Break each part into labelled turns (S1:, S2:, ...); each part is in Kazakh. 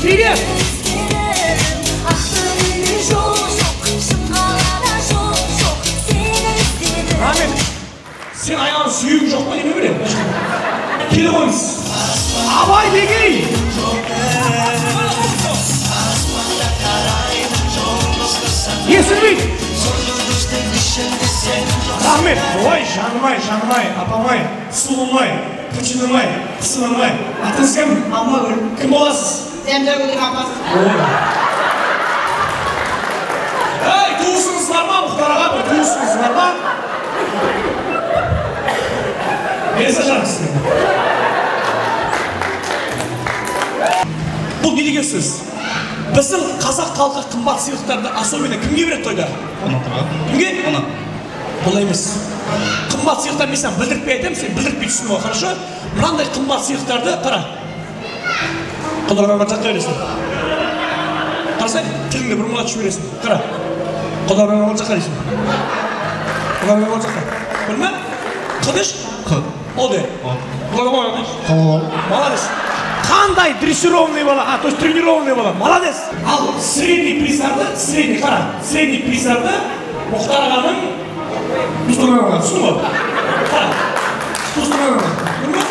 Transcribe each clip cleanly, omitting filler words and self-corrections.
S1: Bilip. Ahmet, sen ayağın suyun yok mu değil mi böyle? Kili koyuz. Abay Begey. Yesin mi? Rahmet, oy, şanımay, apamay, sulumay, puçunumay, kısınımay. Atınız kim?
S2: Ama öyle.
S1: Kim olasız?
S2: Demde öyle kapaz.
S1: Hey, tuğusunuz var mı? Muhtar ağa mı? Tuğusunuz var mı? Beni saçarım size. Bu bilgi söz. Bizim Қазақ халқы қымбат сыйлықтарды особенно кімге береді тойда? Кімге? Ona. Олай емес. Қымбат сыйлықтар мен саған білдіртпей айтамын, сен білдіртпей түсін ғой, хорошо? Мынандай қымбат сыйлықтарды қара. Құдаларға жаққа бересің. Қарасай, тіліңді бір мұлат жібересің. Қара. Құдаларға жаққа дейсің. Құдаларға жаққа. Білме? Қыдыш? Қыд. О де. Құдаларға жаққа. Молодец. Қандай дрессированный бала, то есть тренированный бала, молодец. Ал средний призарды, средний призарды Мұхтар ағаның Мұстырмаған, түсін ғой? Қара, Мұстырмаған. Білме?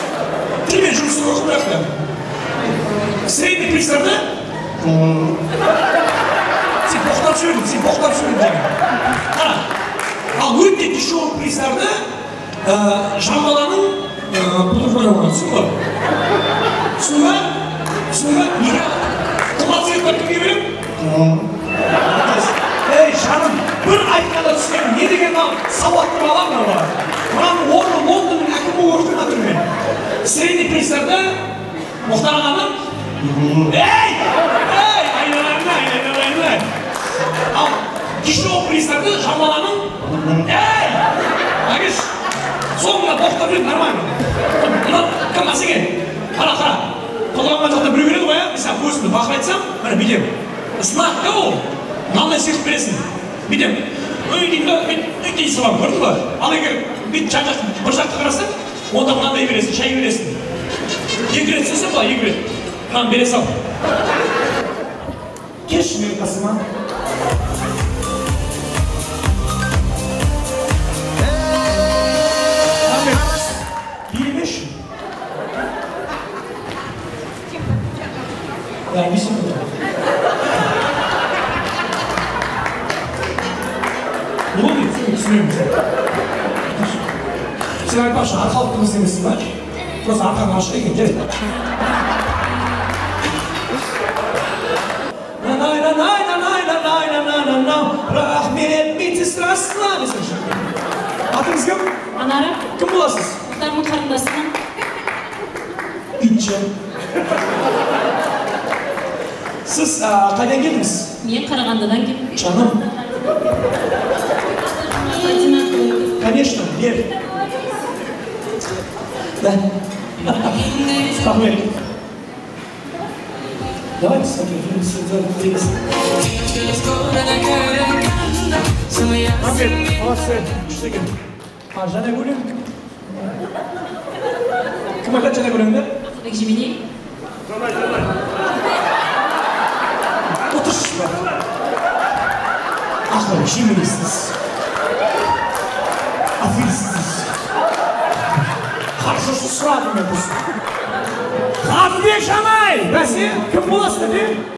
S1: Тілмен жұмысын оқып бәріқті. Средний призарды сен боқтап сөйледің деген. Қара, ал өте дешевый призарды Жамбаланың Мұстырмаған, түсін ғой? Түсінгі? Неге? Қымбат сыйлықтар кімге берем? Ей, жаным, бір айтқанда түсінемін. Не деген сауатты бала мынау бала? Мынаның орны Лондонның әкімі оқып жатыр мен. Средний призарды Мұхтар ағаның? Ей! Айналайын. Ал дешевый призарды Жамбаланың? Ей! Агеш, соңында боқтап жүреді, нормально. Мына кім мәсеге? Қара. Құдалаған жақта біреу береді ғой, мен саған көзімді бақыр айтсам, міне бүйтем. Знак та ол. Мынандай сыйлық бересің. Бүйтем. Өйтей салам, көрдің ба? Ал егер бүйтіп жан-жақтан бір жаққа қарасаң, онда мынандай бересің, шай бересің. 2 рет сөзсің ба, 2 рет. Мынаны бере сал. Келші менің қасыма. Ya bir şey mi? Ne oluyor? Sen düşünüyor musun? Sen arkadaşlar arka halkımız demesin bak. Burası arkadan aşağı ikin, gel. Rahmet bitis rastla desin şimdi. Adınız kim?
S3: Anara.
S1: Kim bulasınız?
S3: Muhtarımın karındasından.
S1: İtçe. Siz қайдан келдіңіз?
S3: Мен Қарағандыдан келдім.
S1: Canım. Конечно, бер. Да. Рахмет. Давайте смотрим фильм «Средиземный». Рахмет, молодцы. Что екен? Жана Гүлем? Кім айтады Жана Гүлемді?
S3: Ақылбек Жеменей.
S1: Отыршы бар. Ақылбек Жеменейсіз. Аферистсіз. Қаршышы сұрадым мен бұсын. Қабылбек Жанай! Бәсе, кім боласың деп?